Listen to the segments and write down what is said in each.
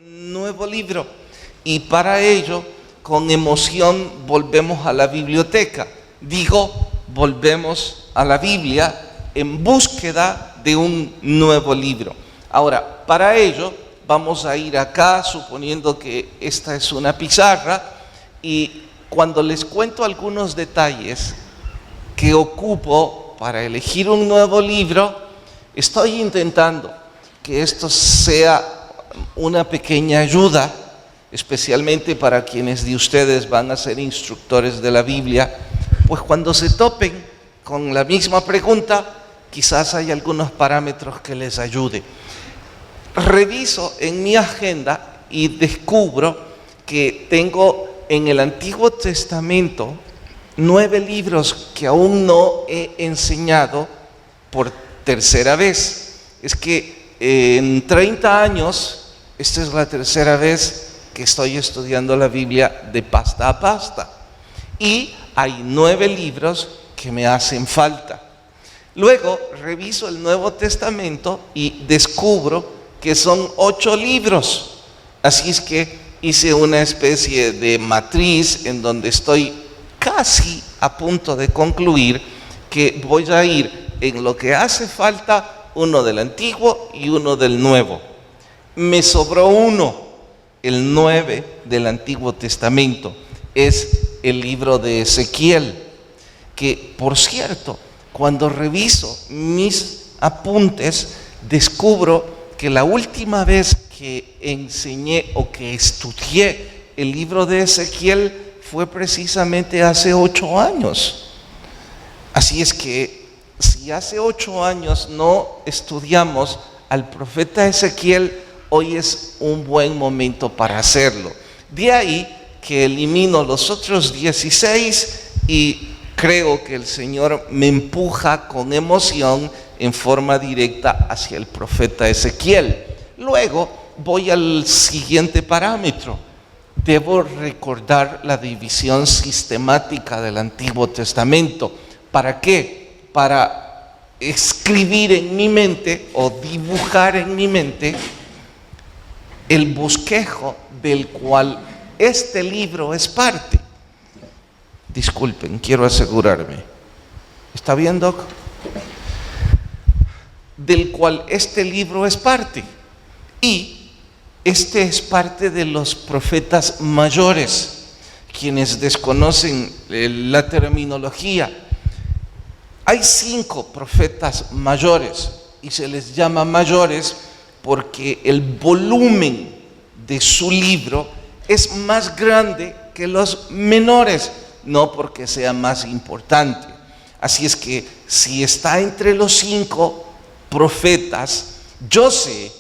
nuevo libro y para ello, con emoción, volvemos a la biblioteca. Volvemos a la Biblia en búsqueda de un nuevo libro. Ahora, para ello, vamos a ir acá, suponiendo que esta es una pizarra, y cuando les cuento algunos detalles que ocupo para elegir un nuevo libro, estoy intentando que esto sea una pequeña ayuda, especialmente para quienes de ustedes van a ser instructores de la Biblia, pues cuando se topen con la misma pregunta, quizás hay algunos parámetros que les ayude. Reviso en mi agenda y descubro que tengo en el Antiguo Testamento 9 libros que aún no he enseñado por tercera vez. Es que en 30 años, esta es la tercera vez que estoy estudiando la Biblia de pasta a pasta. Y hay 9 libros que me hacen falta. Luego reviso el Nuevo Testamento y descubro que son 8 libros. Así es que hice una especie de matriz en donde estoy casi a punto de concluir que voy a ir en lo que hace falta, uno del Antiguo y uno del Nuevo. Me sobró uno, el 9 del Antiguo Testamento. Es el libro de Ezequiel, que por cierto, cuando reviso mis apuntes, descubro que la última vez que enseñé o que estudié el libro de Ezequiel fue precisamente hace 8 años. Así es que si hace 8 años no estudiamos al profeta Ezequiel, hoy es un buen momento para hacerlo. De ahí que elimino los otros 16 y creo que el Señor me empuja con emoción en forma directa hacia el profeta Ezequiel. Luego voy al siguiente parámetro. Debo recordar la división sistemática del Antiguo Testamento. ¿Para qué? Para escribir en mi mente o dibujar en mi mente el bosquejo del cual este libro es parte. Disculpen, quiero asegurarme. ¿Está bien, Doc? Del cual este libro es parte. Y este es parte de los profetas mayores. Quienes desconocen la terminología, hay 5 profetas mayores y se les llama mayores porque el volumen de su libro es más grande que los menores, no porque sea más importante. Así es que si está entre los 5 profetas, yo sé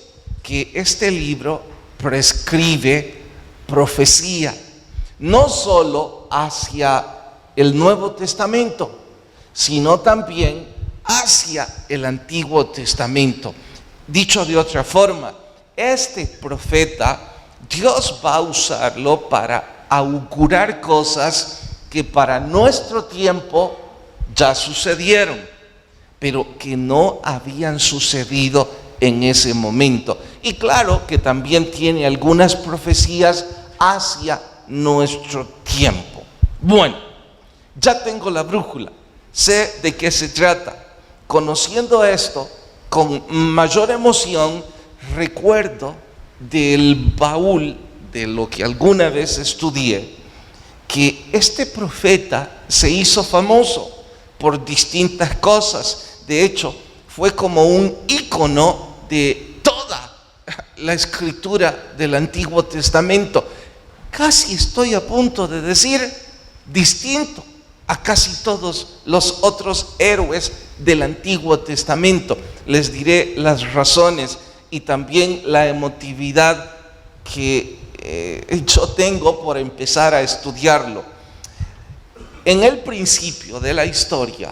que este libro prescribe profecía, no solo hacia el Nuevo Testamento, sino también hacia el Antiguo Testamento. Dicho de otra forma, este profeta, Dios va a usarlo para augurar cosas que para nuestro tiempo ya sucedieron, pero que no habían sucedido en ese momento. Y claro que también tiene algunas profecías hacia nuestro tiempo. Bueno, ya tengo la brújula, sé de qué se trata. Conociendo esto, con mayor emoción, recuerdo del baúl de lo que alguna vez estudié, que este profeta se hizo famoso por distintas cosas. De hecho, fue como un ícono de toda la escritura del Antiguo Testamento. Casi estoy a punto de decir distinto a casi todos los otros héroes del Antiguo Testamento. Les diré las razones y también la emotividad que yo tengo por empezar a estudiarlo. En el principio de la historia,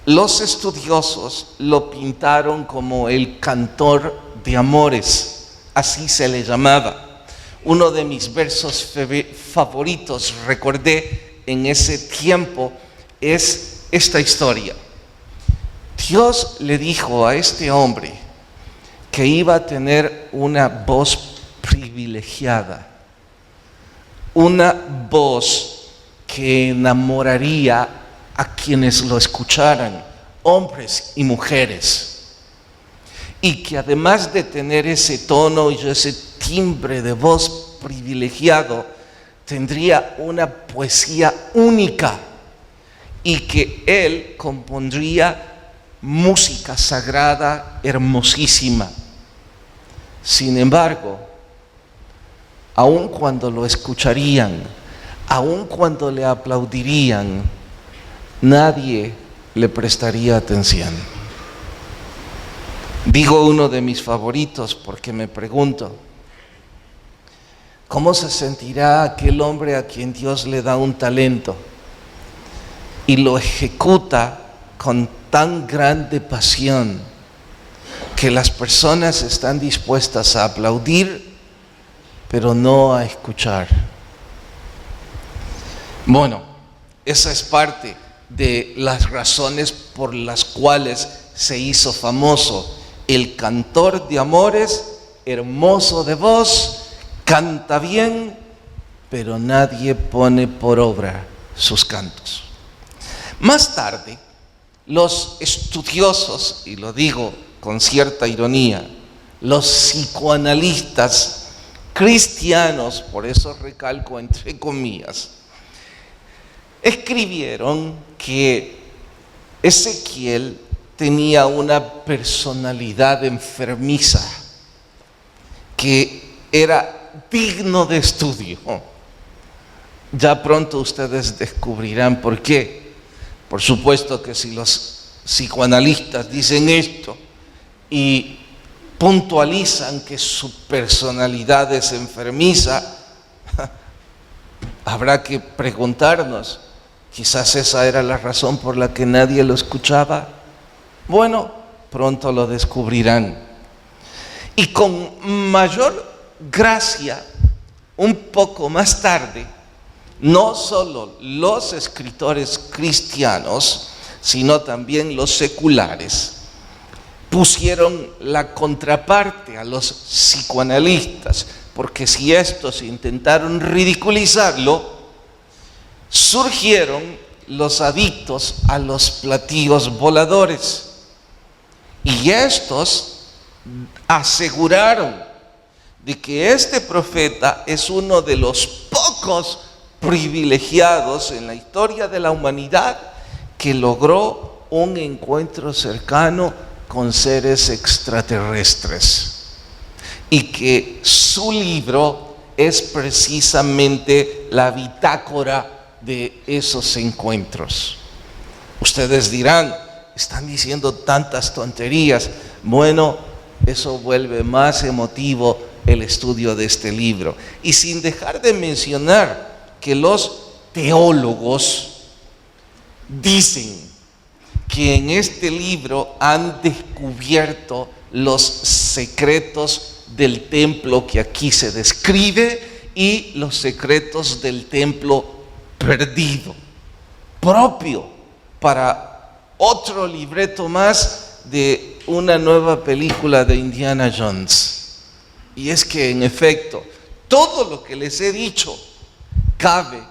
los estudiosos lo pintaron como el cantor de amores, así se le llamaba. Uno de mis versos favoritos, recordé en ese tiempo, es esta historia. Dios le dijo a este hombre que iba a tener una voz privilegiada, una voz que enamoraría a quienes lo escucharan, hombres y mujeres, y que además de tener ese tono y ese timbre de voz privilegiado, tendría una poesía única y que él compondría música sagrada hermosísima. Sin embargo, aun cuando lo escucharían, aun cuando le aplaudirían, nadie le prestaría atención. Digo uno de mis favoritos porque me pregunto, ¿cómo se sentirá aquel hombre a quien Dios le da un talento y lo ejecuta con tan grande pasión que las personas están dispuestas a aplaudir, pero no a escuchar? Bueno, esa es parte de las razones por las cuales se hizo famoso. El cantor de amores, hermoso de voz, canta bien, pero nadie pone por obra sus cantos. Más tarde, los estudiosos, y lo digo con cierta ironía, los psicoanalistas cristianos, por eso recalco entre comillas, escribieron que Ezequiel tenía una personalidad enfermiza que era digno de estudio. Ya pronto ustedes descubrirán por qué. Por supuesto que si los psicoanalistas dicen esto y puntualizan que su personalidad es enfermiza, habrá que preguntarnos, quizás esa era la razón por la que nadie lo escuchaba. Bueno, pronto lo descubrirán. Y con mayor gracia, un poco más tarde, no solo los escritores cristianos, sino también los seculares, pusieron la contraparte a los psicoanalistas, porque si estos intentaron ridiculizarlo, surgieron los adictos a los platillos voladores. Y estos aseguraron de que este profeta es uno de los pocos privilegiados en la historia de la humanidad que logró un encuentro cercano con seres extraterrestres, y que su libro es precisamente la bitácora de esos encuentros. Ustedes dirán, están diciendo tantas tonterías. Bueno, eso vuelve más emotivo el estudio de este libro. Y sin dejar de mencionar que los teólogos dicen que en este libro han descubierto los secretos del templo que aquí se describe y los secretos del templo perdido, propio para otro libreto más de una nueva película de Indiana Jones. Y es que en efecto, todo lo que les he dicho cabe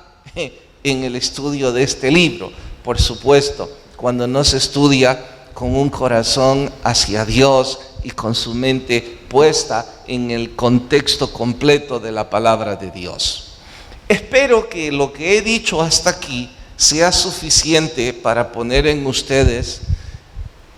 en el estudio de este libro. Por supuesto, cuando no se estudia con un corazón hacia Dios y con su mente puesta en el contexto completo de la palabra de Dios. Espero que lo que he dicho hasta aquí sea suficiente para poner en ustedes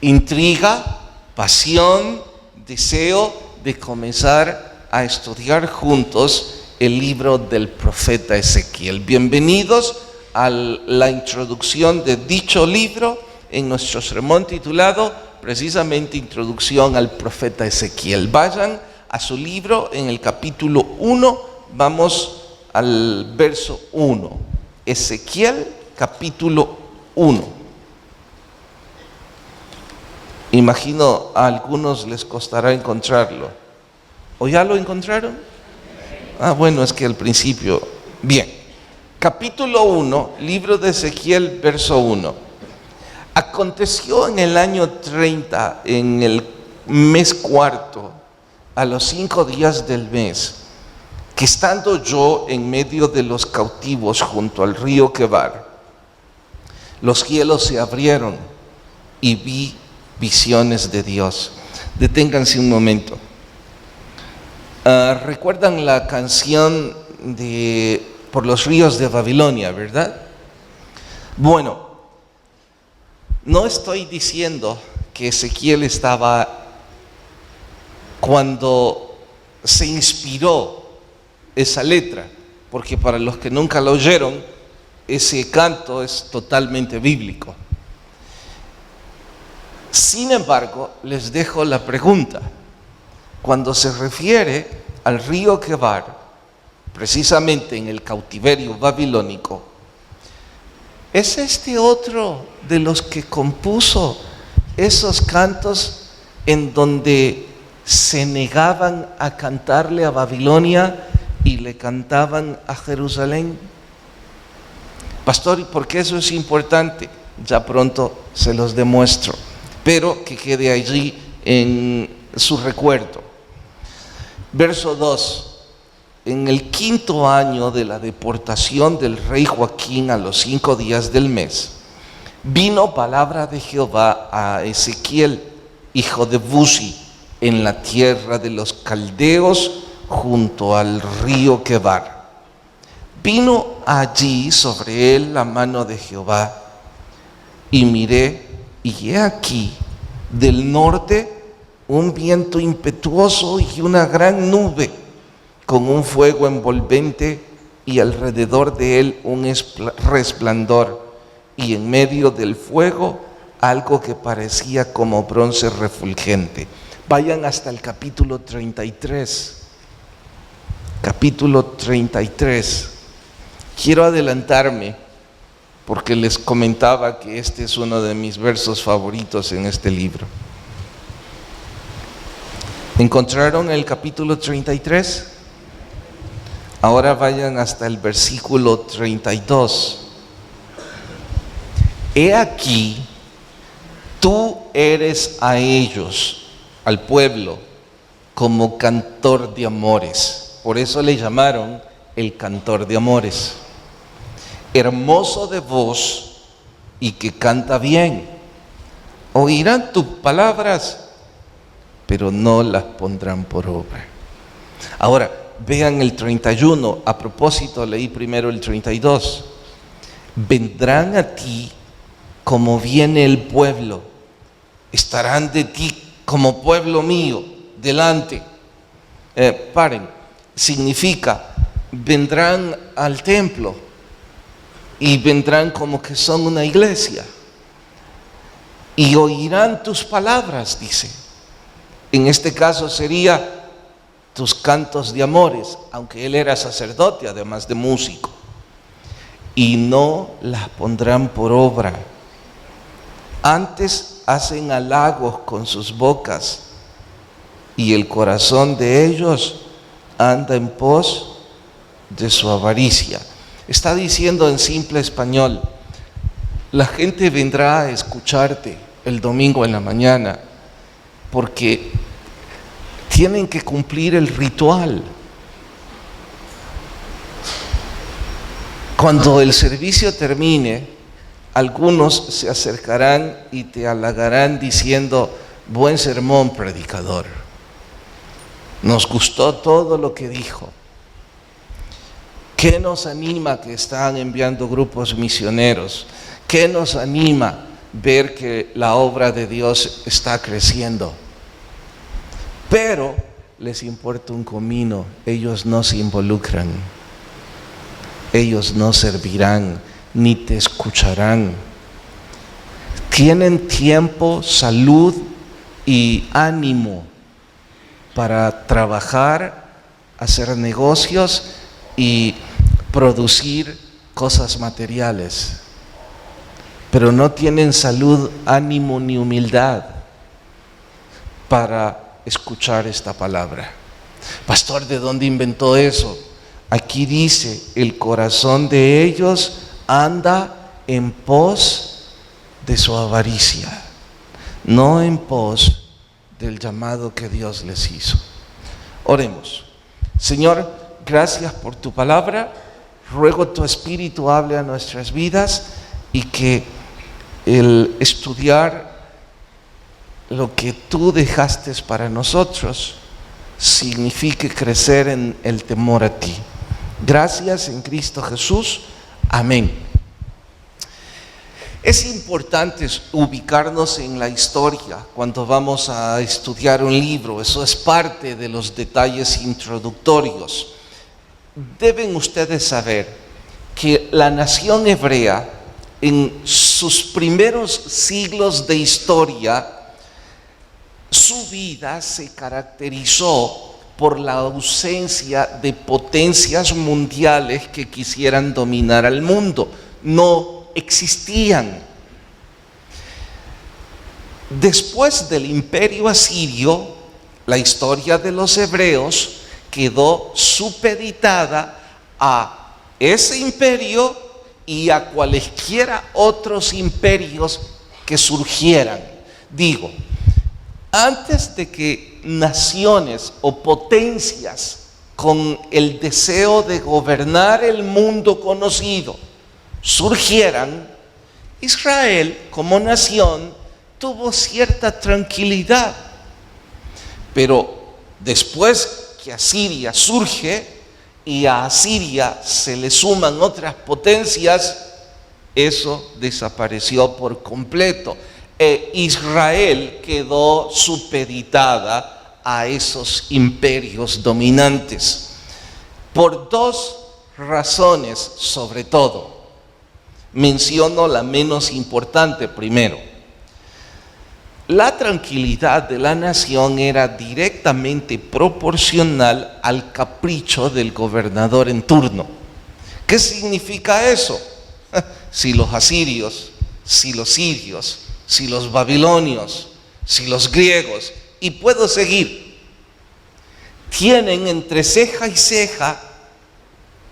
intriga, pasión, deseo de comenzar a estudiar juntos el libro del profeta Ezequiel. Bienvenidos a la introducción de dicho libro en nuestro sermón titulado precisamente Introducción al profeta Ezequiel. Vayan a su libro en el capítulo 1, vamos al verso 1. Ezequiel capítulo 1. Imagino a algunos les costará encontrarlo. ¿O ya lo encontraron? Bueno, es que al principio. Bien, capítulo 1, libro de Ezequiel, verso 1. Aconteció en el año 30, en el mes cuarto, a los 5 días del mes, que estando yo en medio de los cautivos junto al río Quebar, los cielos se abrieron y vi visiones de Dios. Deténganse un momento. ¿Recuerdan la canción de Por los ríos de Babilonia, verdad? Bueno, no estoy diciendo que Ezequiel estaba, cuando se inspiró esa letra, porque para los que nunca lo oyeron, ese canto es totalmente bíblico. Sin embargo, les dejo la pregunta. Cuando se refiere al río Quebar, precisamente en el cautiverio babilónico, ¿es este otro de los que compuso esos cantos en donde se negaban a cantarle a Babilonia y le cantaban a Jerusalén? Pastor, ¿y por qué eso es importante? Ya pronto se los demuestro, pero que quede allí en su recuerdo. Verso 2. En el 5º año de la deportación del rey Joaquín, a los 5 días del mes, vino palabra de Jehová a Ezequiel, hijo de Buzi, en la tierra de los caldeos, junto al río Quebar. Vino allí sobre él la mano de Jehová, y miré, y he aquí, del norte, un viento impetuoso y una gran nube, con un fuego envolvente, y alrededor de él un resplandor, y en medio del fuego algo que parecía como bronce refulgente. Vayan hasta el capítulo 33. Capítulo 33. Quiero adelantarme porque les comentaba que este es uno de mis versos favoritos en este libro. ¿Encontraron el capítulo 33? Ahora vayan hasta el versículo 32. He aquí, tú eres a ellos, al pueblo, como cantor de amores. Por eso le llamaron el cantor de amores. Hermoso de voz y que canta bien. Oirán tus palabras, pero no las pondrán por obra. Ahora, vean el 31. A propósito, leí primero el 32. Vendrán a ti como viene el pueblo. Estarán de ti como pueblo mío, delante. Paren. Significa, vendrán al templo y vendrán como que son una iglesia. Y oirán tus palabras, dice. En este caso sería tus cantos de amores, aunque él era sacerdote, además de músico. Y no las pondrán por obra. Antes hacen halagos con sus bocas, y el corazón de ellos anda en pos de su avaricia. Está diciendo en simple español, la gente vendrá a escucharte el domingo en la mañana, porque tienen que cumplir el ritual. Cuando el servicio termine, algunos se acercarán y te halagarán diciendo, buen sermón, predicador. Nos gustó todo lo que dijo. ¿Qué nos anima que están enviando grupos misioneros? ¿Qué nos anima ver que la obra de Dios está creciendo? Pero les importa un comino, ellos no se involucran, ellos no servirán, ni te escucharán. Tienen tiempo, salud y ánimo para trabajar, hacer negocios y producir cosas materiales, pero no tienen salud, ánimo ni humildad para escuchar esta palabra. Pastor, ¿de dónde inventó eso? Aquí dice, el corazón de ellos anda en pos de su avaricia, no en pos del llamado que Dios les hizo. Oremos. Señor, gracias por tu palabra. Ruego tu Espíritu hable a nuestras vidas y que el estudiar lo que tú dejaste para nosotros signifique crecer en el temor a ti. Gracias en Cristo Jesús. Amén. Es importante ubicarnos en la historia cuando vamos a estudiar un libro. Eso es parte de los detalles introductorios. Deben ustedes saber que la nación hebrea en sus primeros siglos de historia, su vida se caracterizó por la ausencia de potencias mundiales que quisieran dominar al mundo. No existían. Después del imperio asirio, la historia de los hebreos quedó supeditada a ese imperio y a cualesquiera otros imperios que surgieran. Digo, antes de que naciones o potencias con el deseo de gobernar el mundo conocido surgieran, Israel como nación tuvo cierta tranquilidad. Pero después que Asiria surge y a Asiria se le suman otras potencias, eso desapareció por completo. Israel quedó supeditada a esos imperios dominantes por dos razones, sobre todo. Menciono la menos importante primero. La tranquilidad de la nación era directamente proporcional al capricho del gobernador en turno. ¿Qué significa eso? Si los asirios, si los sirios, si los babilonios, si los griegos, y puedo seguir, tienen entre ceja y ceja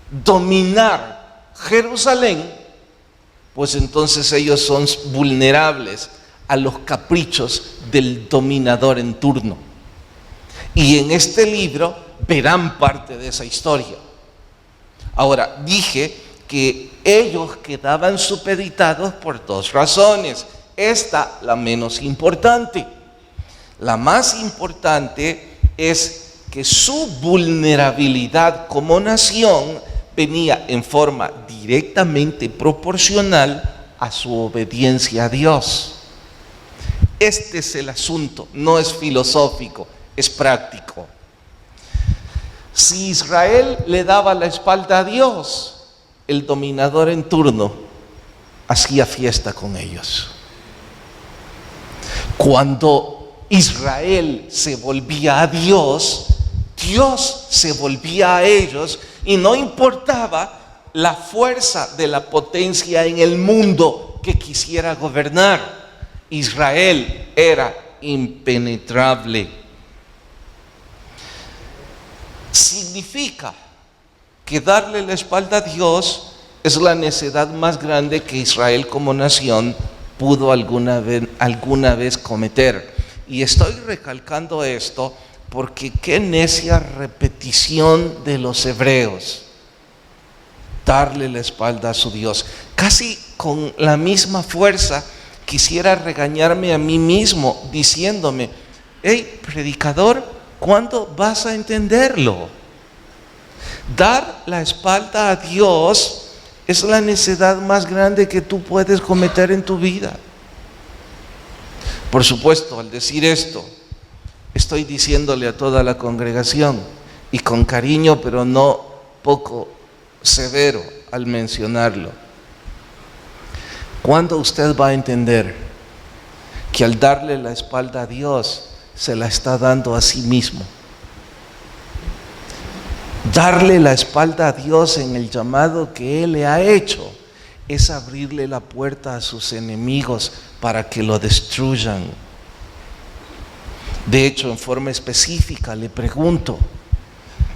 dominar Jerusalén, pues entonces ellos son vulnerables a los caprichos del dominador en turno. Y en este libro verán parte de esa historia. Ahora, dije que ellos quedaban supeditados por dos razones. Esta, la menos importante. La más importante es que su vulnerabilidad como nación venía en forma directamente proporcional a su obediencia a Dios. Este es el asunto, no es filosófico, es práctico. Si Israel le daba la espalda a Dios, el dominador en turno hacía fiesta con ellos. Cuando Israel se volvía a Dios, Dios se volvía a ellos y no importaba la fuerza de la potencia en el mundo que quisiera gobernar. Israel era impenetrable. Significa que darle la espalda a Dios es la necedad más grande que Israel como nación pudo alguna vez cometer. Y estoy recalcando esto porque qué necia repetición de los hebreos. Darle la espalda a su Dios. Casi con la misma fuerza quisiera regañarme a mí mismo diciéndome: hey, predicador, ¿cuándo vas a entenderlo? Dar la espalda a Dios es la necedad más grande que tú puedes cometer en tu vida. Por supuesto, al decir esto, estoy diciéndole a toda la congregación, y con cariño, pero no poco severo al mencionarlo. ¿Cuándo usted va a entender que al darle la espalda a Dios se la está dando a sí mismo? Darle la espalda a Dios en el llamado que Él le ha hecho es abrirle la puerta a sus enemigos para que lo destruyan. De hecho, en forma específica le pregunto: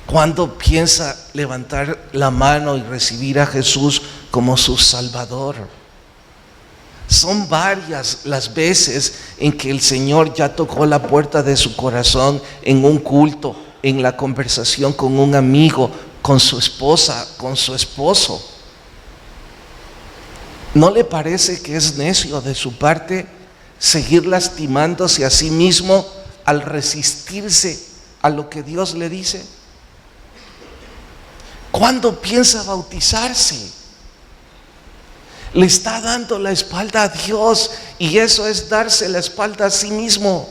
¿cuándo piensa levantar la mano y recibir a Jesús como su Salvador? Son varias las veces en que el Señor ya tocó la puerta de su corazón en un culto, en la conversación con un amigo, con su esposa, con su esposo. ¿No le parece que es necio de su parte seguir lastimándose a sí mismo al resistirse a lo que Dios le dice? ¿Cuándo piensa bautizarse? Le está dando la espalda a Dios, y eso es darse la espalda a sí mismo.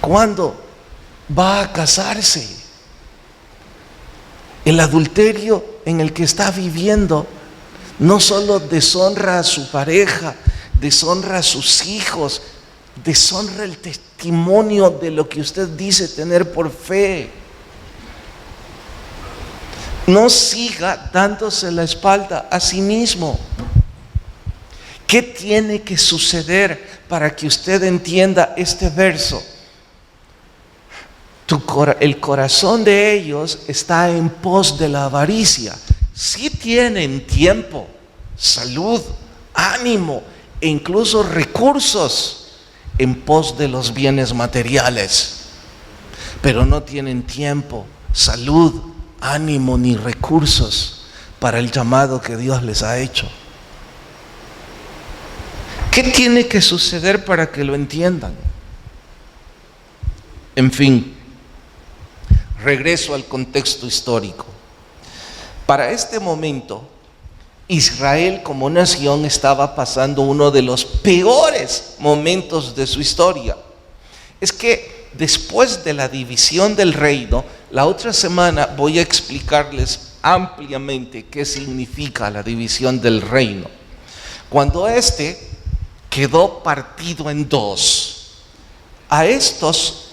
¿Cuándo va a casarse? El adulterio en el que está viviendo no solo deshonra a su pareja, deshonra a sus hijos, deshonra el testimonio de lo que usted dice tener por fe. No siga dándose la espalda a sí mismo. ¿Qué tiene que suceder para que usted entienda este verso? El corazón de ellos está en pos de la avaricia. Sí tienen tiempo, salud, ánimo e incluso recursos en pos de los bienes materiales, pero no tienen tiempo, salud, ánimo ni recursos para el llamado que Dios les ha hecho. ¿Qué tiene que suceder para que lo entiendan? En fin, regreso al contexto histórico. Para este momento, Israel como nación estaba pasando uno de los peores momentos de su historia. Es que después de la división del reino, la otra semana voy a explicarles ampliamente qué significa la división del reino. Cuando este quedó partido en dos, a estos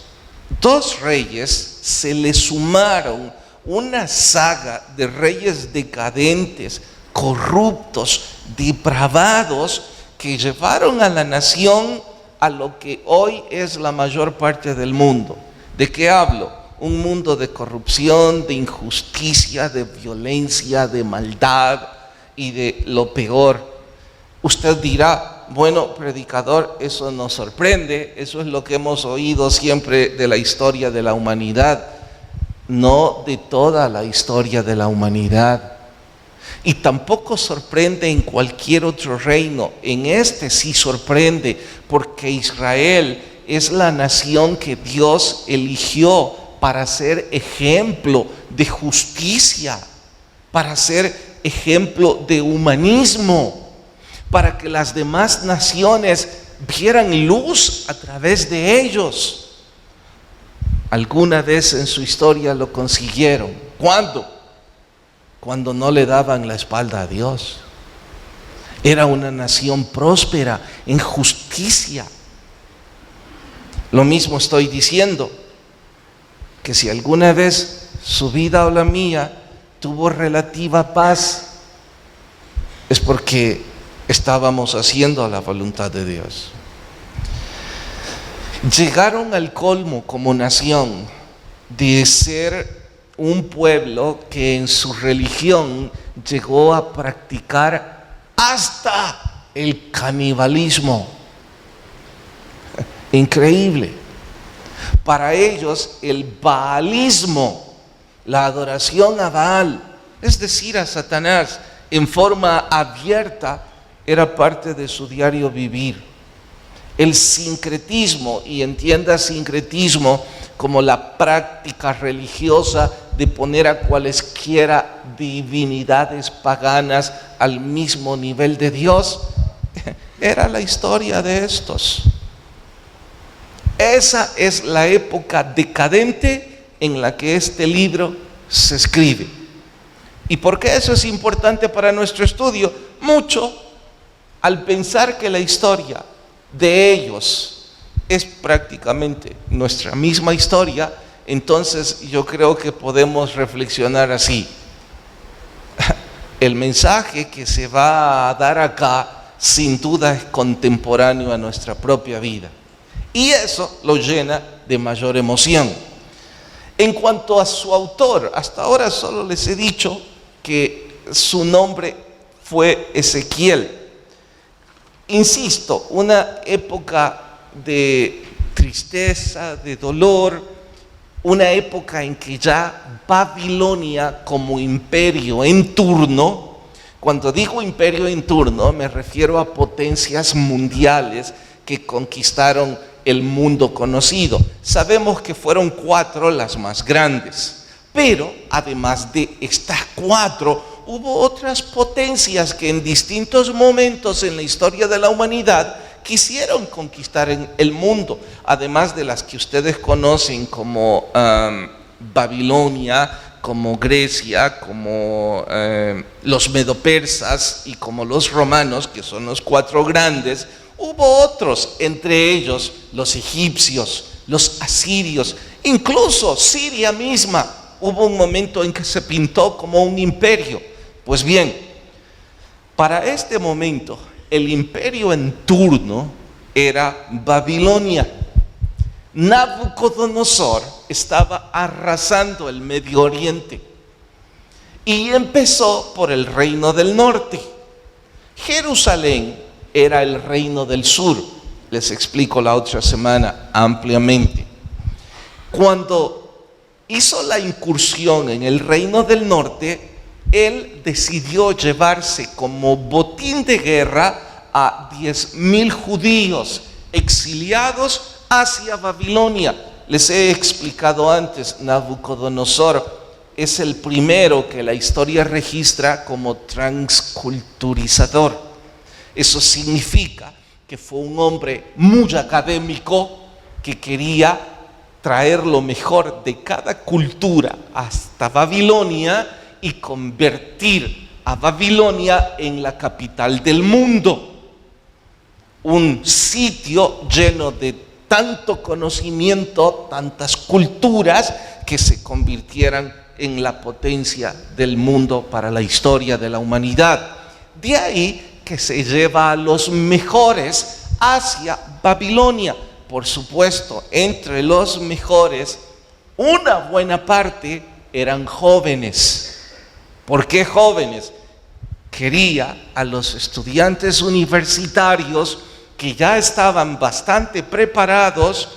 dos reyes se le sumaron una saga de reyes decadentes, corruptos, depravados, que llevaron a la nación a lo que hoy es la mayor parte del mundo. ¿De qué hablo? Un mundo de corrupción, de injusticia, de violencia, de maldad y de lo peor. Usted dirá, bueno, predicador, eso nos sorprende, eso es lo que hemos oído siempre de la historia de la humanidad. No de toda la historia de la humanidad. Y tampoco sorprende en cualquier otro reino. En este sí sorprende, porque Israel es la nación que Dios eligió para ser ejemplo de justicia, para ser ejemplo de humanismo, para que las demás naciones vieran luz a través de ellos. Alguna vez en su historia lo consiguieron. ¿Cuándo? Cuando no le daban la espalda a Dios. Era una nación próspera en justicia. Lo mismo estoy diciendo, que si alguna vez su vida o la mía tuvo relativa paz, es porque estábamos haciendo la voluntad de Dios. Llegaron al colmo como nación de ser un pueblo que en su religión llegó a practicar hasta el canibalismo. Increíble. Para ellos el baalismo, la adoración a Baal, es decir, a Satanás, en forma abierta, era parte de su diario vivir. El sincretismo, y entienda sincretismo como la práctica religiosa de poner a cualesquiera divinidades paganas al mismo nivel de Dios, era la historia de estos. Esa es la época decadente en la que este libro se escribe. ¿Y por qué eso es importante para nuestro estudio? Mucho al pensar que la historia de ellos es prácticamente nuestra misma historia, entonces yo creo que podemos reflexionar así. El mensaje que se va a dar acá sin duda es contemporáneo a nuestra propia vida, y eso lo llena de mayor emoción. En cuanto a su autor, hasta ahora solo les he dicho que su nombre fue Ezequiel. Insisto, una época de tristeza, de dolor, una época en que ya Babilonia como imperio en turno, cuando digo imperio en turno me refiero a potencias mundiales que conquistaron el mundo conocido. Sabemos que fueron 4 las más grandes, pero además de estas 4, hubo otras potencias que en distintos momentos en la historia de la humanidad quisieron conquistar en el mundo, además de las que ustedes conocen como Babilonia, como Grecia, como los medopersas y como los romanos, que son los 4 grandes. Hubo otros, entre ellos los egipcios, los asirios, incluso Siria misma. Hubo un momento en que se pintó como un imperio. Pues bien, para este momento, el imperio en turno era Babilonia. Nabucodonosor estaba arrasando el Medio Oriente y empezó por el reino del norte. Jerusalén era el reino del sur. Les explico la otra semana ampliamente. Cuando hizo la incursión en el reino del norte, él decidió llevarse como botín de guerra a 10,000 judíos exiliados hacia Babilonia. Les he explicado antes, Nabucodonosor es el primero que la historia registra como transculturizador. Eso significa que fue un hombre muy académico que quería traer lo mejor de cada cultura hasta Babilonia y convertir a Babilonia en la capital del mundo. Un sitio lleno de tanto conocimiento, tantas culturas, que se convirtieran en la potencia del mundo para la historia de la humanidad. De ahí que se lleva a los mejores hacia Babilonia. Por supuesto, entre los mejores, una buena parte eran jóvenes. ¿Por qué jóvenes? Quería a los estudiantes universitarios que ya estaban bastante preparados,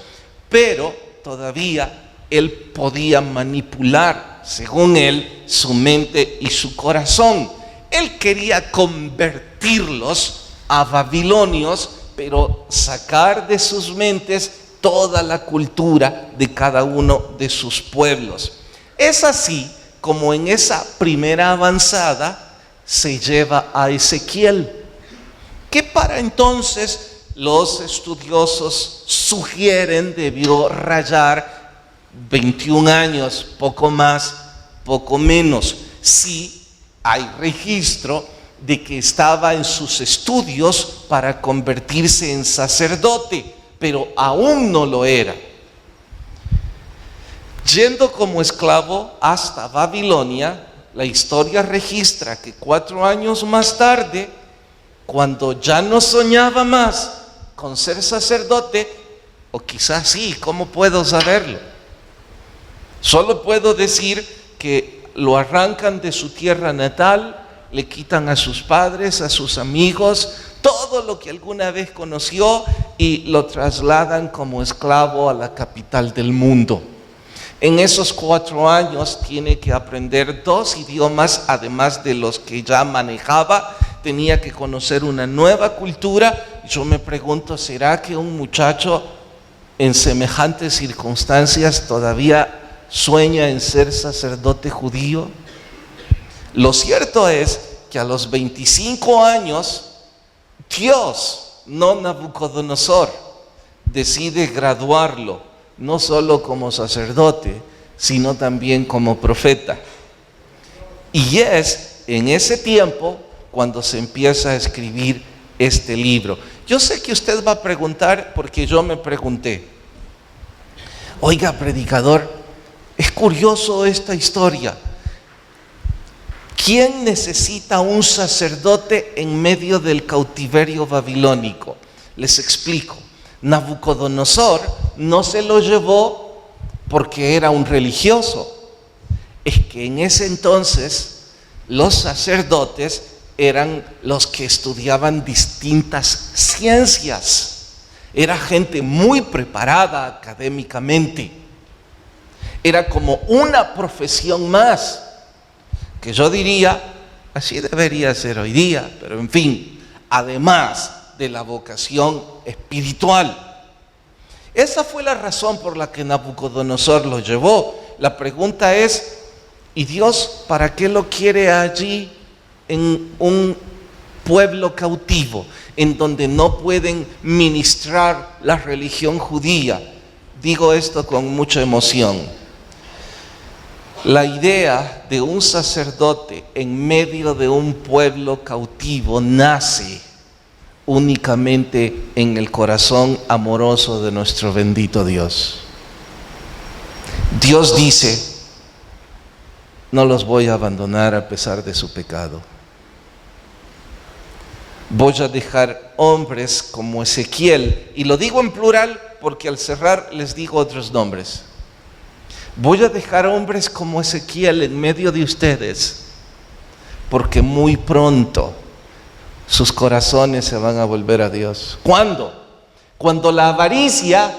pero todavía él podía manipular, según él, su mente y su corazón. Él quería convertirlos a babilonios, pero sacar de sus mentes toda la cultura de cada uno de sus pueblos. Es así como en esa primera avanzada se lleva a Ezequiel, que para entonces los estudiosos sugieren debió rayar 21 años, poco más, poco menos. Sí hay registro de que estaba en sus estudios para convertirse en sacerdote, pero aún no lo era. Yendo como esclavo hasta Babilonia, la historia registra que 4 años más tarde, cuando ya no soñaba más con ser sacerdote, o quizás sí, ¿cómo puedo saberlo? Solo puedo decir que lo arrancan de su tierra natal, le quitan a sus padres, a sus amigos, todo lo que alguna vez conoció y lo trasladan como esclavo a la capital del mundo. En esos 4 años tiene que aprender 2 idiomas, además de los que ya manejaba. Tenía que conocer una nueva cultura. Yo me pregunto, ¿será que un muchacho en semejantes circunstancias todavía sueña en ser sacerdote judío? Lo cierto es que a los 25 años, Dios, no Nabucodonosor, decide graduarlo, no solo como sacerdote, sino también como profeta. Y es en ese tiempo cuando se empieza a escribir este libro. Yo sé que usted va a preguntar, porque yo me pregunté, oiga, predicador, es curioso esta historia. ¿Quién necesita un sacerdote en medio del cautiverio babilónico? Les explico. Nabucodonosor no se lo llevó porque era un religioso. Es que en ese entonces los sacerdotes eran los que estudiaban distintas ciencias. Era gente muy preparada académicamente. Era como una profesión más, que yo diría, así debería ser hoy día, pero en fin, además de la vocación espiritual. Esa fue la razón por la que Nabucodonosor lo llevó. La pregunta es, ¿y Dios para qué lo quiere allí en un pueblo cautivo, en donde no pueden ministrar la religión judía? Digo esto con mucha emoción. La idea de un sacerdote en medio de un pueblo cautivo nace únicamente en el corazón amoroso de nuestro bendito Dios. Dios dice, no los voy a abandonar a pesar de su pecado. Voy a dejar hombres como Ezequiel, y lo digo en plural porque al cerrar les digo otros nombres. Voy a dejar hombres como Ezequiel en medio de ustedes, porque muy pronto sus corazones se van a volver a Dios. ¿Cuándo? Cuando la avaricia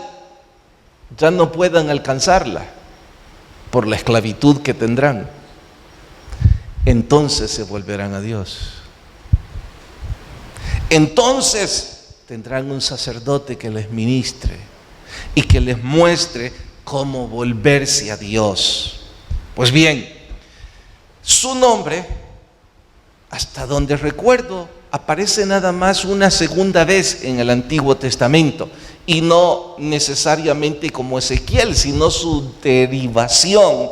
ya no puedan alcanzarla por la esclavitud que tendrán. Entonces se volverán a Dios. Entonces tendrán un sacerdote que les ministre y que les muestre cómo volverse a Dios. Pues bien, su nombre, hasta donde recuerdo, aparece nada más una segunda vez en el Antiguo Testamento, y no necesariamente como Ezequiel, sino su derivación,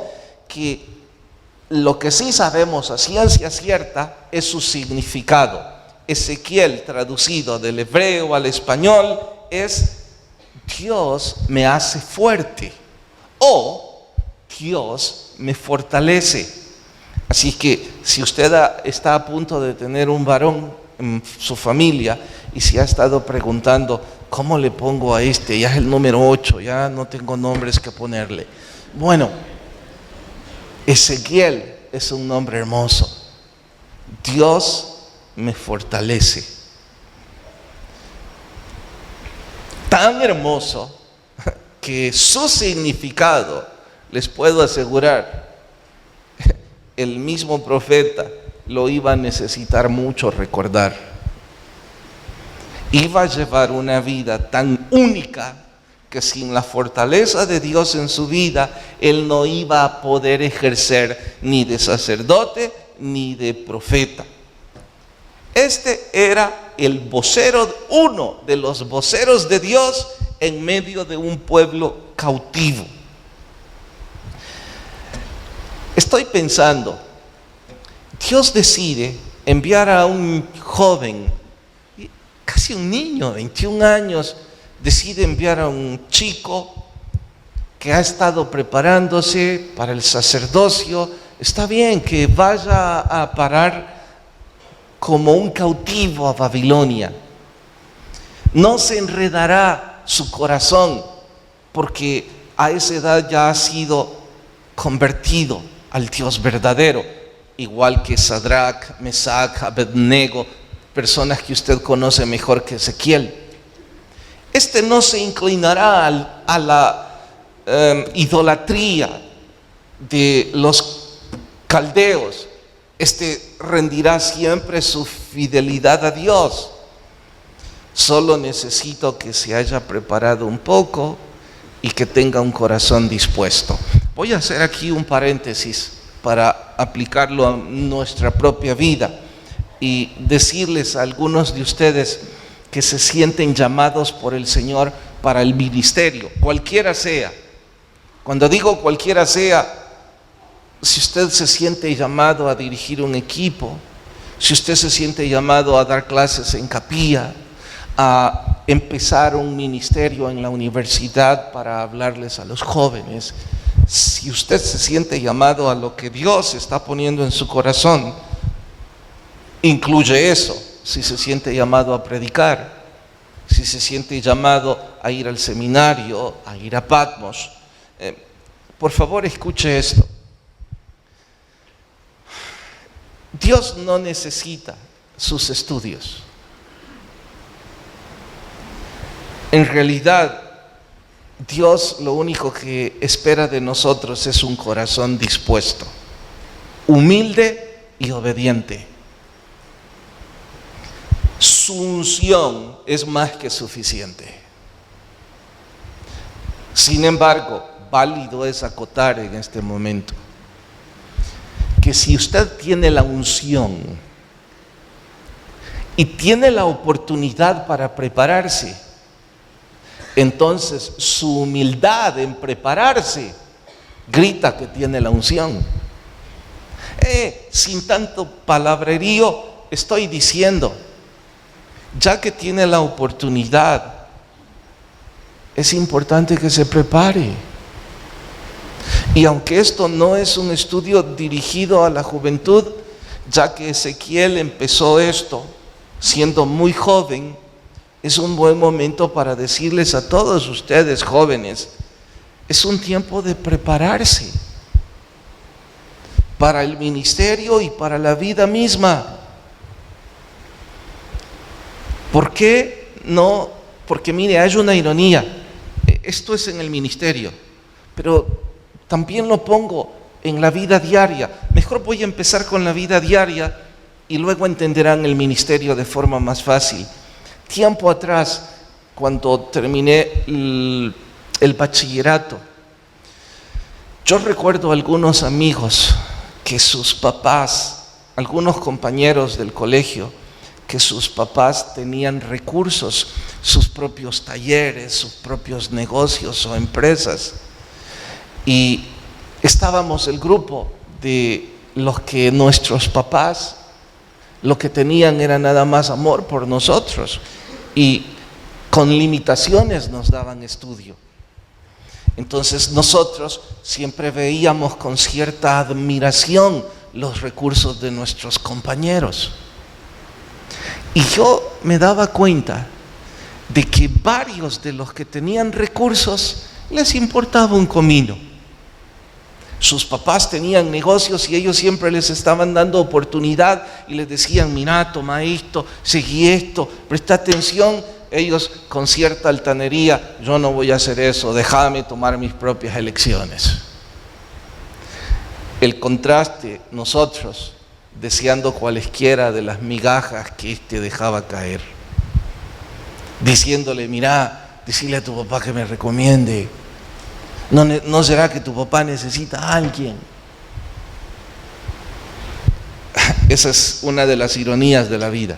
que lo que sí sabemos a ciencia cierta es su significado. Ezequiel, traducido del hebreo al español, es Dios me hace fuerte o Dios me fortalece. Así que si usted está a punto de tener un varón en su familia y se ha estado preguntando, ¿cómo le pongo a este? Ya es el número 8, ya no tengo nombres que ponerle. Bueno, Ezequiel es un nombre hermoso. Dios me fortalece. Tan hermoso que su significado, les puedo asegurar, el mismo profeta lo iba a necesitar mucho recordar. Iba a llevar una vida tan única que sin la fortaleza de Dios en su vida, él no iba a poder ejercer ni de sacerdote ni de profeta. Este era el vocero, uno de los voceros de Dios en medio de un pueblo cautivo. Estoy pensando, Dios decide enviar a un joven, casi un niño, 21 años, decide enviar a un chico que ha estado preparándose para el sacerdocio. Está bien que vaya a parar como un cautivo a Babilonia. No se enredará su corazón, porque a esa edad ya ha sido convertido al Dios verdadero, igual que Sadrach, Mesach, Abednego, personas que usted conoce mejor que Ezequiel. Este no se inclinará a la idolatría de los caldeos. Este rendirá siempre su fidelidad a Dios. Solo necesito que se haya preparado un poco y que tenga un corazón dispuesto. Voy a hacer aquí un paréntesis para aplicarlo a nuestra propia vida y decirles a algunos de ustedes que se sienten llamados por el Señor para el ministerio, cualquiera sea. Cuando digo cualquiera sea, si usted se siente llamado a dirigir un equipo, si usted se siente llamado a dar clases en capilla, a empezar un ministerio en la universidad para hablarles a los jóvenes, si usted se siente llamado a lo que Dios está poniendo en su corazón, incluye eso. Si se siente llamado a predicar, si se siente llamado a ir al seminario, a ir a Patmos, por favor escuche esto. Dios no necesita sus estudios. En realidad, Dios lo único que espera de nosotros es un corazón dispuesto, humilde y obediente. Su unción es más que suficiente. Sin embargo, válido es acotar en este momento que si usted tiene la unción y tiene la oportunidad para prepararse, entonces su humildad en prepararse grita que tiene la unción. Sin tanto palabrerío estoy diciendo, ya que tiene la oportunidad, es importante que se prepare. Y aunque esto no es un estudio dirigido a la juventud, ya que Ezequiel empezó esto siendo muy joven, es un buen momento para decirles a todos ustedes jóvenes, es un tiempo de prepararse para el ministerio y para la vida misma. ¿Por qué no? Porque mire, hay una ironía. Esto es en el ministerio, pero también lo pongo en la vida diaria. Mejor voy a empezar con la vida diaria y luego entenderán el ministerio de forma más fácil. Tiempo atrás, cuando terminé el bachillerato, yo recuerdo algunos amigos que sus papás, algunos compañeros del colegio, que sus papás tenían recursos, sus propios talleres, sus propios negocios o empresas. Y estábamos el grupo de los que nuestros papás lo que tenían era nada más amor por nosotros y con limitaciones nos daban estudio. Entonces nosotros siempre veíamos con cierta admiración los recursos de nuestros compañeros. Y yo me daba cuenta de que varios de los que tenían recursos les importaba un comino. Sus papás tenían negocios y ellos siempre les estaban dando oportunidad y les decían, mira, toma esto, seguí esto, presta atención. Ellos con cierta altanería, yo no voy a hacer eso, déjame tomar mis propias elecciones. El contraste, nosotros deseando cualesquiera de las migajas que éste dejaba caer, diciéndole, mira, decirle a tu papá que me recomiende. ¿No será que tu papá necesita a alguien? Esa es una de las ironías de la vida.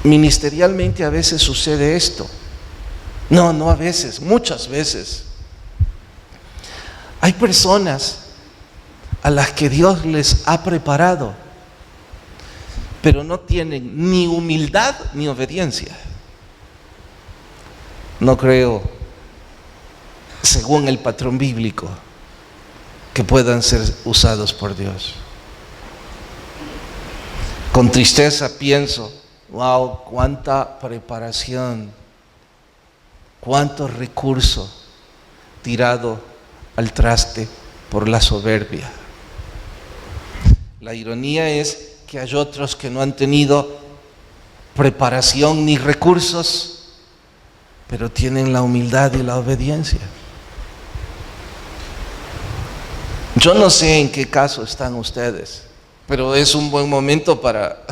Ministerialmente a veces sucede esto. No a veces, muchas veces. Hay personas a las que Dios les ha preparado, pero no tienen ni humildad ni obediencia. No creo, según el patrón bíblico, que puedan ser usados por Dios. Con tristeza pienso, wow, cuánta preparación, cuánto recurso tirado al traste por la soberbia. La ironía es que hay otros que no han tenido preparación ni recursos, pero tienen la humildad y la obediencia. Yo no sé en qué caso están ustedes, pero es un buen momento para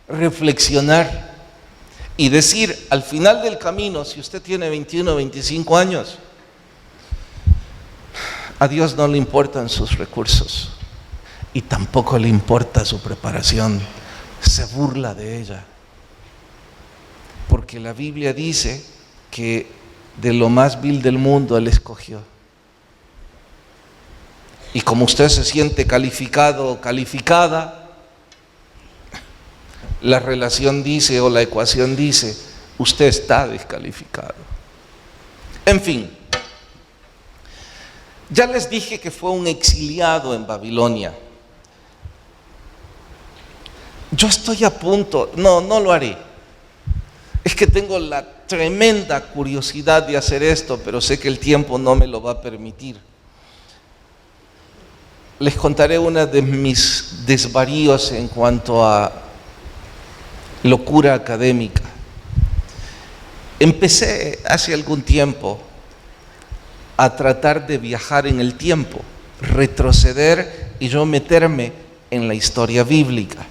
reflexionar y decir, al final del camino, si usted tiene 21 o 25 años, a Dios no le importan sus recursos y tampoco le importa su preparación, se burla de ella. Porque la Biblia dice que de lo más vil del mundo Él escogió. Y como usted se siente calificado o calificada, la relación dice o la ecuación dice, usted está descalificado. En fin, ya les dije que fue un exiliado en Babilonia. Yo estoy a punto, no lo haré. Es que tengo la tremenda curiosidad de hacer esto, pero sé que el tiempo no me lo va a permitir. Les contaré una de mis desvaríos en cuanto a locura académica. Empecé hace algún tiempo a tratar de viajar en el tiempo, retroceder y yo meterme en la historia bíblica.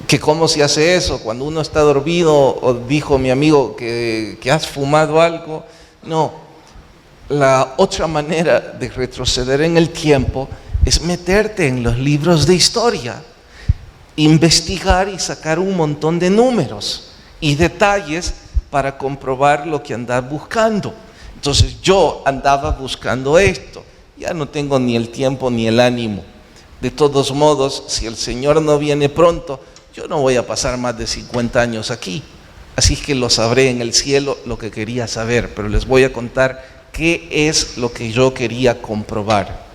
¿Que cómo se hace eso? Cuando uno está dormido, o dijo mi amigo que has fumado algo. No, la otra manera de retroceder en el tiempo es meterte en los libros de historia, investigar y sacar un montón de números y detalles para comprobar lo que andas buscando. Entonces yo andaba buscando esto, ya no tengo ni el tiempo ni el ánimo. De todos modos, si el Señor no viene pronto, yo no voy a pasar más de 50 años aquí. Así que lo sabré en el cielo lo que quería saber, pero les voy a contar qué es lo que yo quería comprobar.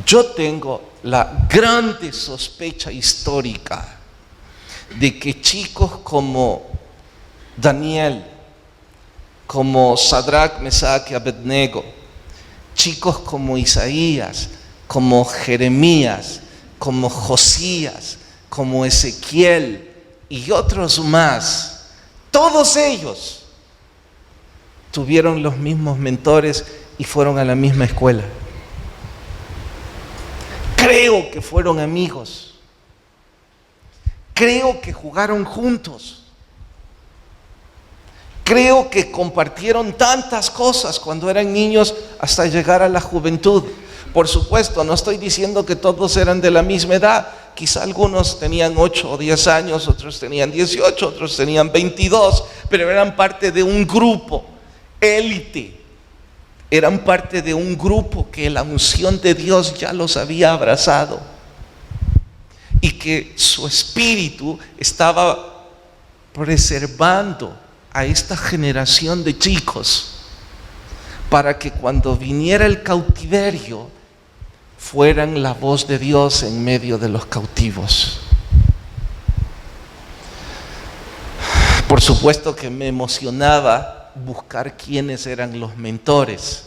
Yo tengo la grande sospecha histórica de que chicos como Daniel, como Sadrach, Mesach y Abednego, chicos como Isaías, como Jeremías, como Josías, como Ezequiel y otros más, todos ellos tuvieron los mismos mentores y fueron a la misma escuela. Creo que fueron amigos. Creo que jugaron juntos. Creo que compartieron tantas cosas cuando eran niños hasta llegar a la juventud. Por supuesto, no estoy diciendo que todos eran de la misma edad. Quizá algunos tenían 8 o 10 años, otros tenían 18, otros tenían 22, pero eran parte de un grupo élite. Eran parte de un grupo que la unción de Dios ya los había abrazado y que su espíritu estaba preservando a esta generación de chicos para que cuando viniera el cautiverio fueran la voz de Dios en medio de los cautivos. Por supuesto que me emocionaba buscar quiénes eran los mentores.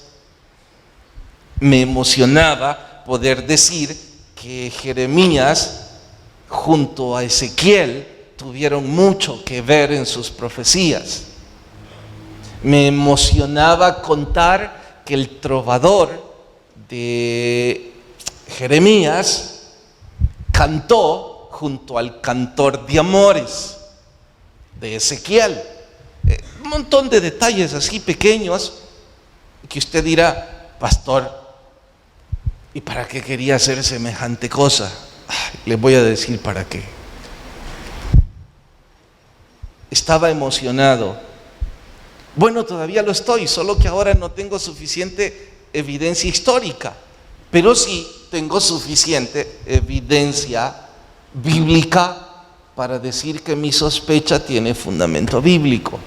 Me emocionaba poder decir que Jeremías junto a Ezequiel tuvieron mucho que ver en sus profecías. Me emocionaba contar que el trovador de Jeremías cantó junto al cantor de amores de Ezequiel. Un montón de detalles así pequeños que usted dirá, pastor, ¿y para qué quería hacer semejante cosa? Les voy a decir para qué. Estaba emocionado. Bueno, todavía lo estoy, solo que ahora no tengo suficiente evidencia histórica, pero sí tengo suficiente evidencia bíblica para decir que mi sospecha tiene fundamento bíblico.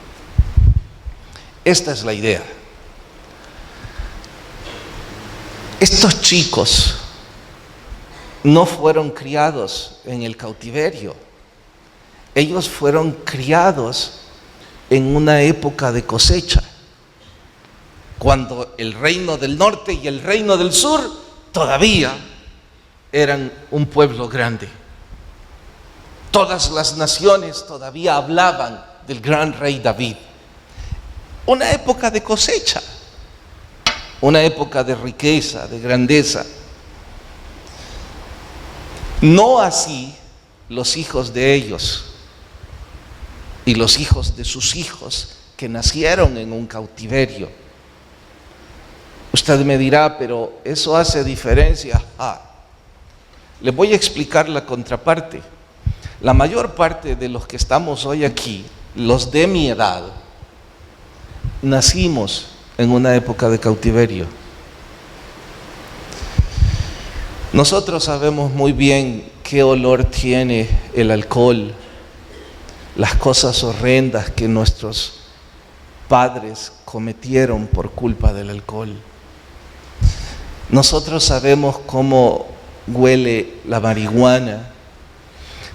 Esta es la idea. Estos chicos no fueron criados en el cautiverio. Ellos fueron criados en una época de cosecha, cuando el reino del norte y el reino del sur todavía eran un pueblo grande. Todas las naciones todavía hablaban del gran rey David. Una época de cosecha, una época de riqueza, de grandeza. No así los hijos de ellos y los hijos de sus hijos que nacieron en un cautiverio. Usted me dirá, pero ¿eso hace diferencia? Le voy a explicar la contraparte. La mayor parte de los que estamos hoy aquí, los de mi edad, nacimos en una época de cautiverio. Nosotros sabemos muy bien qué olor tiene el alcohol, las cosas horrendas que nuestros padres cometieron por culpa del alcohol. Nosotros sabemos cómo huele la marihuana,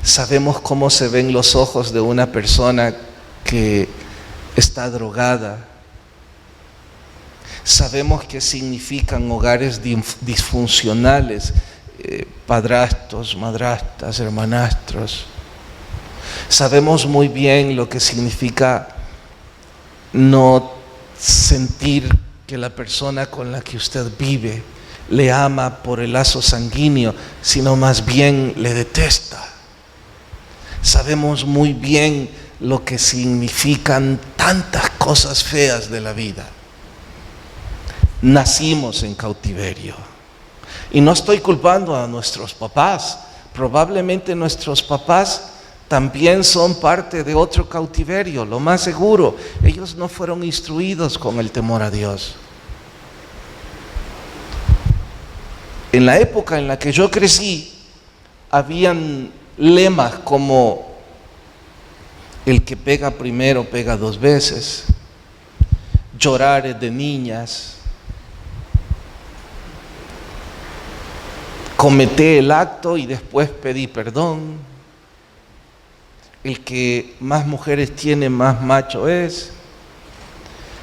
sabemos cómo se ven los ojos de una persona que está drogada, sabemos qué significan hogares disfuncionales, padrastros, madrastas, hermanastros. Sabemos muy bien lo que significa no sentir que la persona con la que usted vive le ama por el lazo sanguíneo, sino más bien le detesta. Sabemos muy bien lo que significan tantas cosas feas de la vida. Nacimos en cautiverio. Y no estoy culpando a nuestros papás. Probablemente nuestros papás también son parte de otro cautiverio, lo más seguro. Ellos no fueron instruidos con el temor a Dios. En la época en la que yo crecí, habían lemas como: el que pega primero pega dos veces, llorar es de niñas, cometé el acto y después pedí perdón, el que más mujeres tiene, más macho es.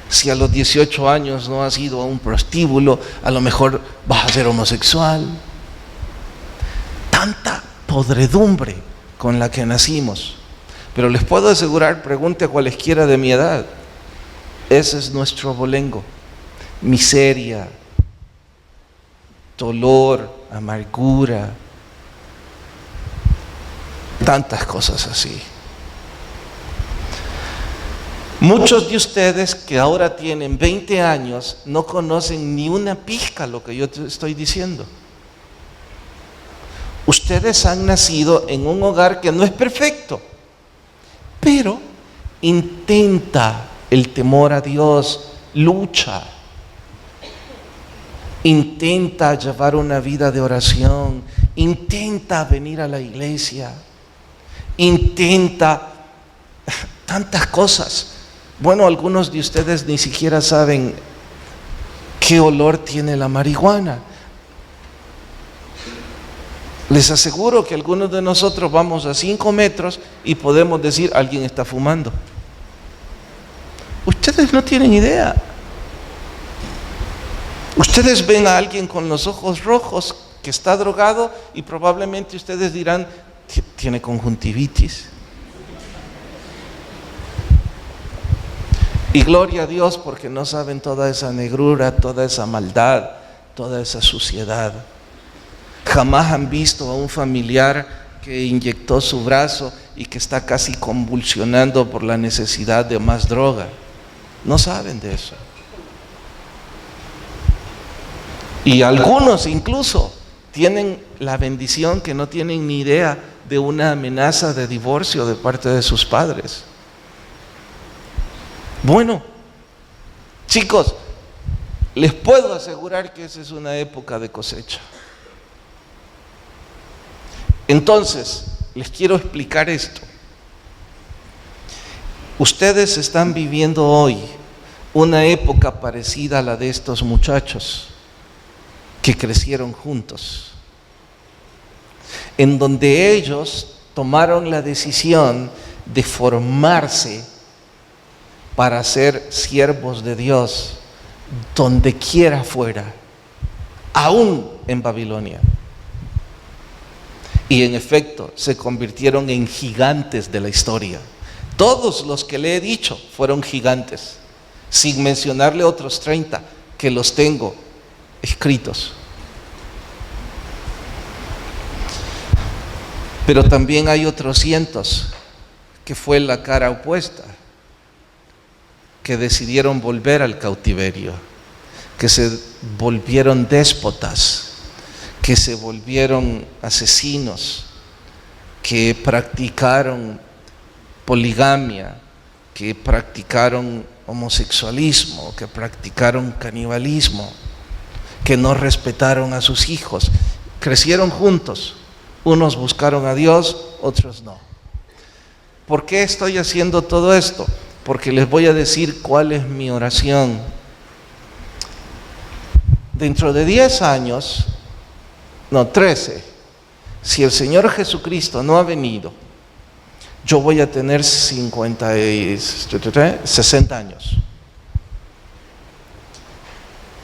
Si a los 18 años no has ido a un prostíbulo, a lo mejor vas a ser homosexual. Tanta podredumbre con la que nacimos. Pero les puedo asegurar, pregunte a cualesquiera de mi edad, ese es nuestro abolengo. Miseria, dolor, amargura, tantas cosas así. Muchos de ustedes que ahora tienen 20 años no conocen ni una pizca lo que yo te estoy diciendo. Ustedes han nacido en un hogar que no es perfecto, pero intenta el temor a Dios, lucha, intenta llevar una vida de oración, intenta venir a la iglesia, intenta tantas cosas. Bueno, algunos de ustedes ni siquiera saben qué olor tiene la marihuana. Les aseguro que algunos de nosotros vamos a 5 metros y podemos decir: alguien está fumando. Ustedes no tienen idea. Ustedes ven a alguien con los ojos rojos que está drogado y probablemente ustedes dirán: tiene conjuntivitis. Y gloria a Dios porque no saben toda esa negrura, toda esa maldad, toda esa suciedad. Jamás han visto a un familiar que inyectó su brazo y que está casi convulsionando por la necesidad de más droga. No saben de eso. Y algunos incluso tienen la bendición que no tienen ni idea de una amenaza de divorcio de parte de sus padres. Bueno, chicos, les puedo asegurar que esa es una época de cosecha. Entonces, les quiero explicar esto. Ustedes están viviendo hoy una época parecida a la de estos muchachos que crecieron juntos, en donde ellos tomaron la decisión de formarse para ser siervos de Dios donde quiera fuera, aún en Babilonia. Y en efecto, se convirtieron en gigantes de la historia. Todos los que le he dicho fueron gigantes, sin mencionarle otros 30 que los tengo escritos. Pero también hay otros cientos que fue la cara opuesta, que decidieron volver al cautiverio, que se volvieron déspotas, que se volvieron asesinos, que practicaron poligamia, que practicaron homosexualismo, que practicaron canibalismo, que no respetaron a sus hijos. Crecieron juntos, unos buscaron a Dios, otros no. ¿Por qué estoy haciendo todo esto? Porque les voy a decir cuál es mi oración. Dentro de 10 años, no, 13, si el Señor Jesucristo no ha venido, yo voy a tener 60 años.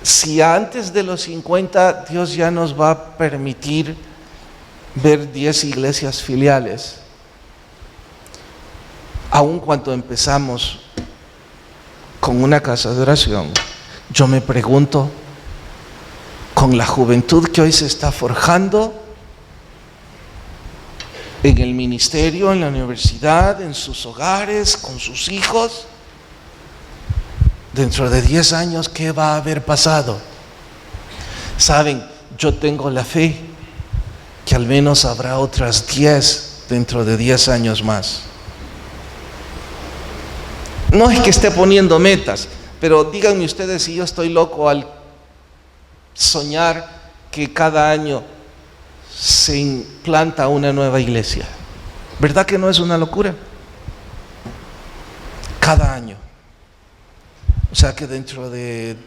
Si antes de los 50 Dios ya nos va a permitir ver 10 iglesias filiales, aun cuando empezamos con una casa de oración. Yo me pregunto, con la juventud que hoy se está forjando en el ministerio, en la universidad, en sus hogares, con sus hijos, dentro de 10 años, ¿qué va a haber pasado? Saben, yo tengo la fe que al menos habrá otras 10 dentro de 10 años más. No es que esté poniendo metas, pero díganme ustedes si yo estoy loco al soñar que cada año se implanta una nueva iglesia. ¿Verdad que no es una locura? Cada año. O sea que dentro de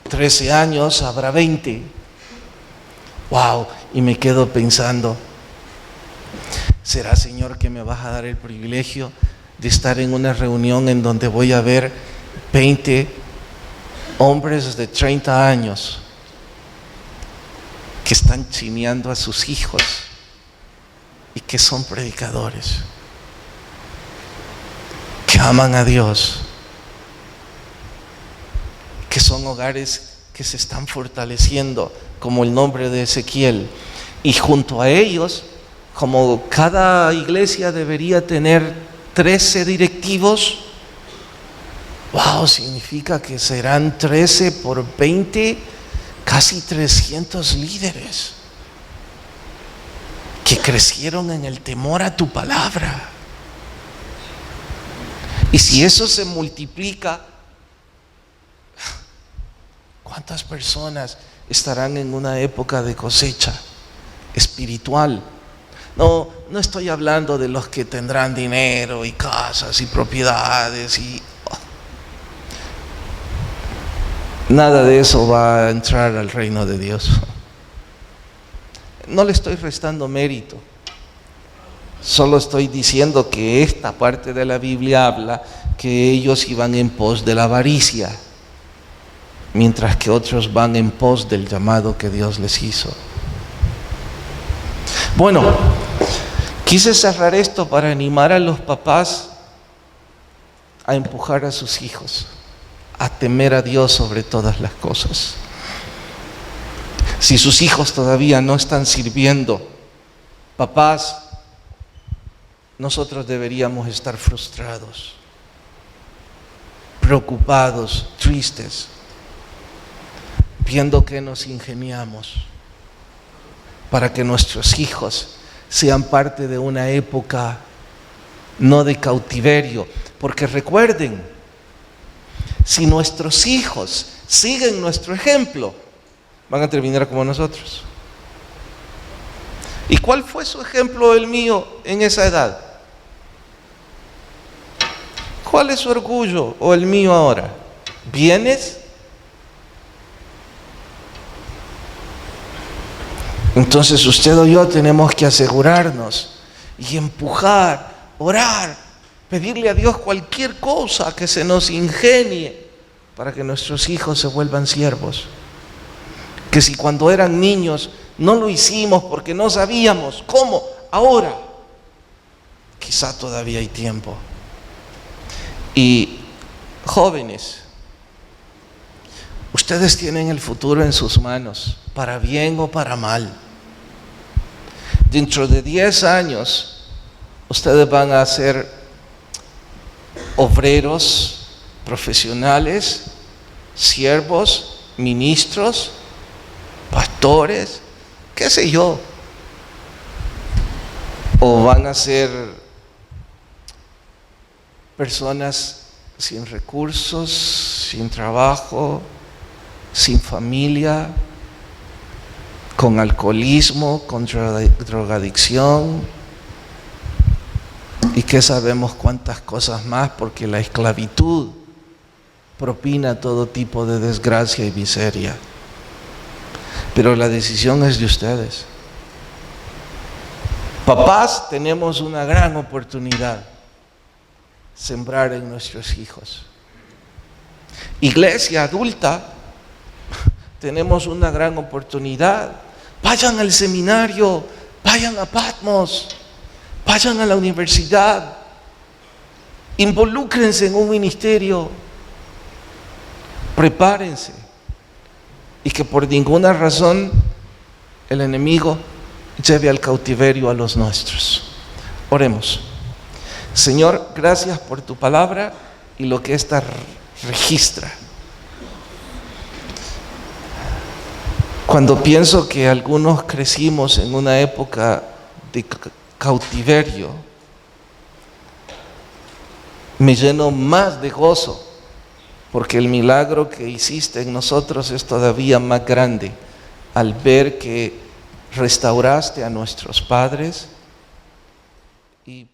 13 años habrá 20. Wow, y me quedo pensando, ¿será, Señor, que me vas a dar el privilegio de estar en una reunión en donde voy a ver 20 hombres de 30 años que están chineando a sus hijos y que son predicadores, que aman a Dios, que son hogares que se están fortaleciendo, como el nombre de Ezequiel, y junto a ellos, como cada iglesia debería tener 13 directivos? Wow, significa que serán 13 por 20, casi 300 líderes que crecieron en el temor a tu palabra. Y si eso se multiplica, ¿cuántas personas estarán en una época de cosecha espiritual? No estoy hablando de los que tendrán dinero y casas y propiedades y nada de eso va a entrar al reino de Dios. No le estoy restando mérito, solo estoy diciendo que esta parte de la Biblia habla que ellos iban en pos de la avaricia, mientras que otros van en pos del llamado que Dios les hizo. Bueno, quise cerrar esto para animar a los papás a empujar a sus hijos a temer a Dios sobre todas las cosas. Si sus hijos todavía no están sirviendo, papás, nosotros deberíamos estar frustrados, preocupados, tristes, viendo que nos ingeniamos para que nuestros hijos sean parte de una época no de cautiverio. Porque recuerden, si nuestros hijos siguen nuestro ejemplo, van a terminar como nosotros. ¿Y cuál fue su ejemplo, el mío, en esa edad? ¿Cuál es su orgullo o el mío ahora? ¿Bienes? Entonces usted o yo tenemos que asegurarnos y empujar, orar, pedirle a Dios cualquier cosa que se nos ingenie para que nuestros hijos se vuelvan siervos. Que si cuando eran niños no lo hicimos porque no sabíamos cómo, ahora quizá todavía hay tiempo. Y jóvenes, ustedes tienen el futuro en sus manos, para bien o para mal. Dentro de 10 años, ustedes van a ser obreros, profesionales, siervos, ministros, pastores, qué sé yo. O van a ser personas sin recursos, sin trabajo, sin familia, con alcoholismo, con drogadicción, y que sabemos cuántas cosas más, porque la esclavitud propina todo tipo de desgracia y miseria. Pero la decisión es de ustedes. Papás, tenemos una gran oportunidad: sembrar en nuestros hijos. Iglesia adulta, tenemos una gran oportunidad. Vayan al seminario, vayan a Patmos, vayan a la universidad, involúcrense en un ministerio, prepárense y que por ninguna razón el enemigo lleve al cautiverio a los nuestros. Oremos. Señor, gracias por tu palabra y lo que ésta registra. Cuando pienso que algunos crecimos en una época de cautiverio, me lleno más de gozo, porque el milagro que hiciste en nosotros es todavía más grande al ver que restauraste a nuestros padres y